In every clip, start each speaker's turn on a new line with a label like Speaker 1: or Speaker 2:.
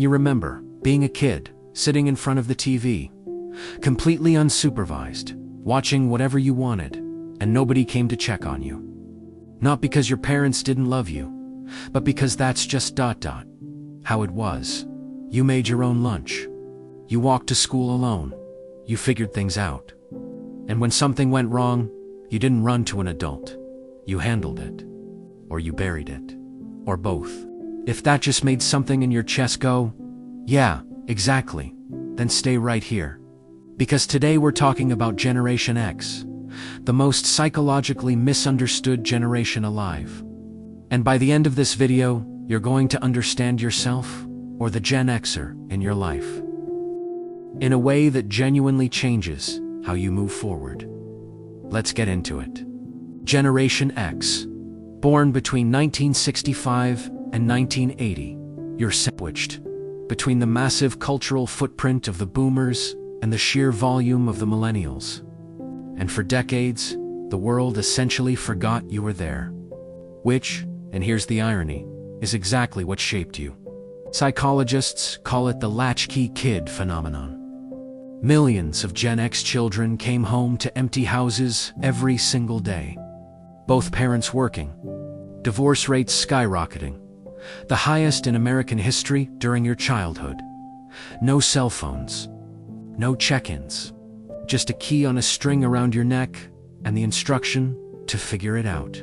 Speaker 1: You remember being a kid, sitting in front of the TV, completely unsupervised, watching whatever you wanted, and nobody came to check on you. Not because your parents didn't love you, but because that's just how it was. You made your own lunch. You walked to school alone. You figured things out. And when something went wrong, you didn't run to an adult. You handled it. Or you buried it. Or both. If that just made something in your chest go, yeah, exactly, then stay right here. Because today we're talking about Generation X, the most psychologically misunderstood generation alive. And by the end of this video, you're going to understand yourself, or the Gen Xer, in your life, in a way that genuinely changes how you move forward. Let's get into it. Generation X, born between 1965 and 1980, you're sandwiched between the massive cultural footprint of the boomers and the sheer volume of the millennials. And for decades, the world essentially forgot you were there. Which, and here's the irony, is exactly what shaped you. Psychologists call it the latchkey kid phenomenon. Millions of Gen X children came home to empty houses every single day. Both parents working, divorce rates skyrocketing, the highest in American history during your childhood. No cell phones, no check-ins, just a key on a string around your neck and the instruction to figure it out.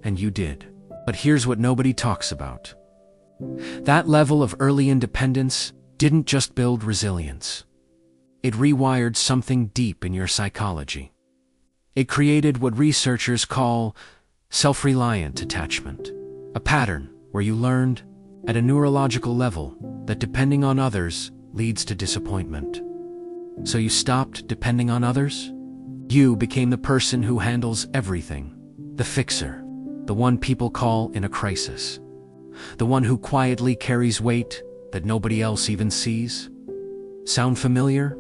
Speaker 1: And you did. But here's what nobody talks about. That level of early independence didn't just build resilience. It rewired something deep in your psychology. It created what researchers call self-reliant attachment, a pattern where you learned, at a neurological level, that depending on others leads to disappointment. So you stopped depending on others? You became the person who handles everything, the fixer, the one people call in a crisis, the one who quietly carries weight that nobody else even sees. Sound familiar?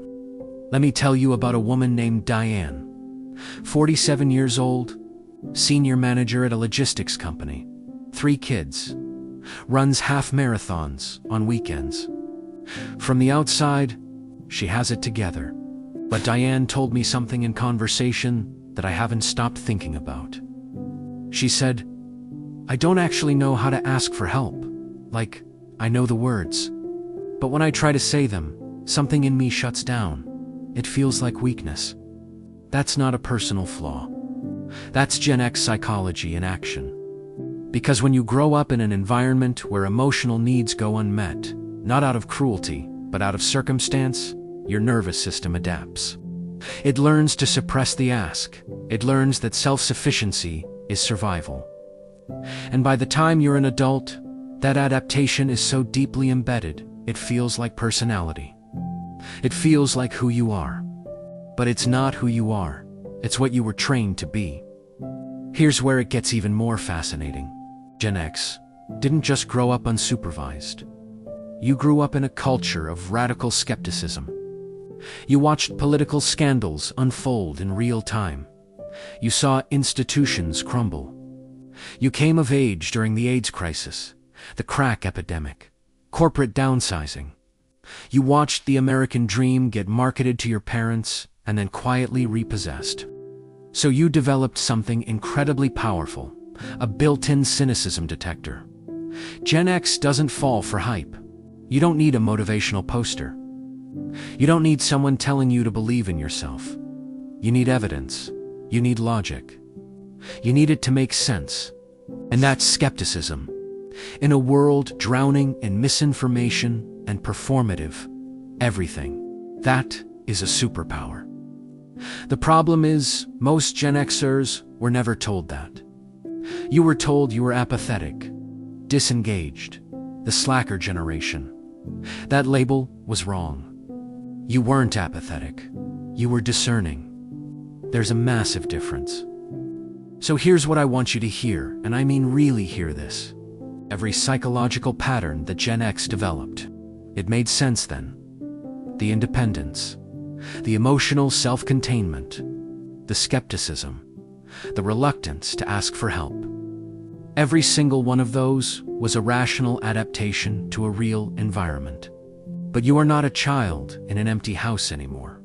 Speaker 1: Let me tell you about a woman named Diane, 47 years old, senior manager at a logistics company, 3 kids, runs half marathons on weekends. From the outside, she has it together. But Diane told me something in conversation that I haven't stopped thinking about. She said, "I don't actually know how to ask for help. Like, I know the words. But when I try to say them, something in me shuts down. It feels like weakness." That's not a personal flaw. That's Gen X psychology in action. Because when you grow up in an environment where emotional needs go unmet, not out of cruelty, but out of circumstance, your nervous system adapts. It learns to suppress the ask. It learns that self-sufficiency is survival. And by the time you're an adult, that adaptation is so deeply embedded, it feels like personality. It feels like who you are. But it's not who you are. It's what you were trained to be. Here's where it gets even more fascinating. Gen X didn't just grow up unsupervised. You grew up in a culture of radical skepticism. You watched political scandals unfold in real time. You saw institutions crumble. You came of age during the AIDS crisis, the crack epidemic, corporate downsizing. You watched the American dream get marketed to your parents and then quietly repossessed. So you developed something incredibly powerful, a built-in cynicism detector. Gen X doesn't fall for hype. You don't need a motivational poster. You don't need someone telling you to believe in yourself. You need evidence. You need logic. You need it to make sense. And that's skepticism. In a world drowning in misinformation and performative everything, that is a superpower. The problem is, most Gen Xers were never told that. You were told you were apathetic, disengaged, the slacker generation. That label was wrong. You weren't apathetic. You were discerning. There's a massive difference. So here's what I want you to hear, and I mean really hear this. Every psychological pattern that Gen X developed, it made sense then. The independence, the emotional self-containment, the skepticism, the reluctance to ask for help. Every single one of those was a rational adaptation to a real environment. But you are not a child in an empty house anymore.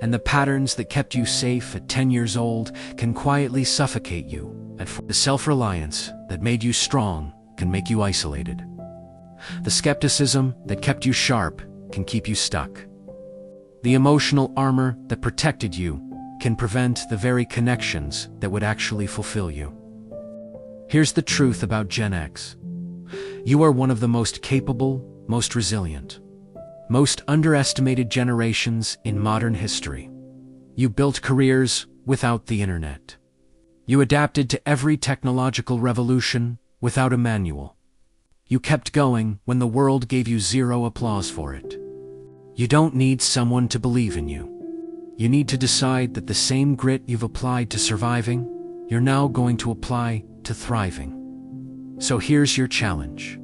Speaker 1: And the patterns that kept you safe at 10 years old can quietly suffocate you. The self-reliance that made you strong can make you isolated. The skepticism that kept you sharp can keep you stuck. The emotional armor that protected you can prevent the very connections that would actually fulfill you. Here's the truth about Gen X. You are one of the most capable, most resilient, most underestimated generations in modern history. You built careers without the internet. You adapted to every technological revolution without a manual. You kept going when the world gave you zero applause for it. You don't need someone to believe in you. You need to decide that the same grit you've applied to surviving, you're now going to apply to thriving. So here's your challenge.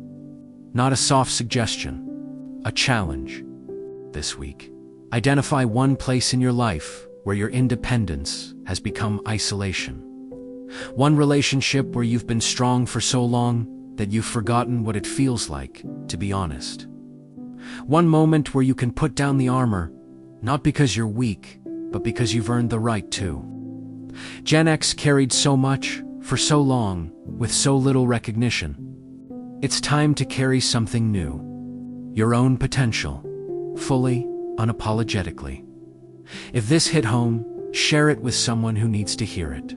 Speaker 1: Not a soft suggestion, a challenge. This week, identify one place in your life where your independence has become isolation. One relationship where you've been strong for so long that you've forgotten what it feels like to be honest. One moment where you can put down the armor, not because you're weak, but because you've earned the right to. Gen X carried so much for so long with so little recognition. It's time to carry something new. Your own potential, fully, unapologetically. If this hit home, share it with someone who needs to hear it.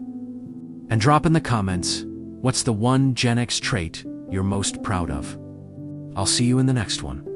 Speaker 1: And drop in the comments, what's the one Gen X trait you're most proud of? I'll see you in the next one.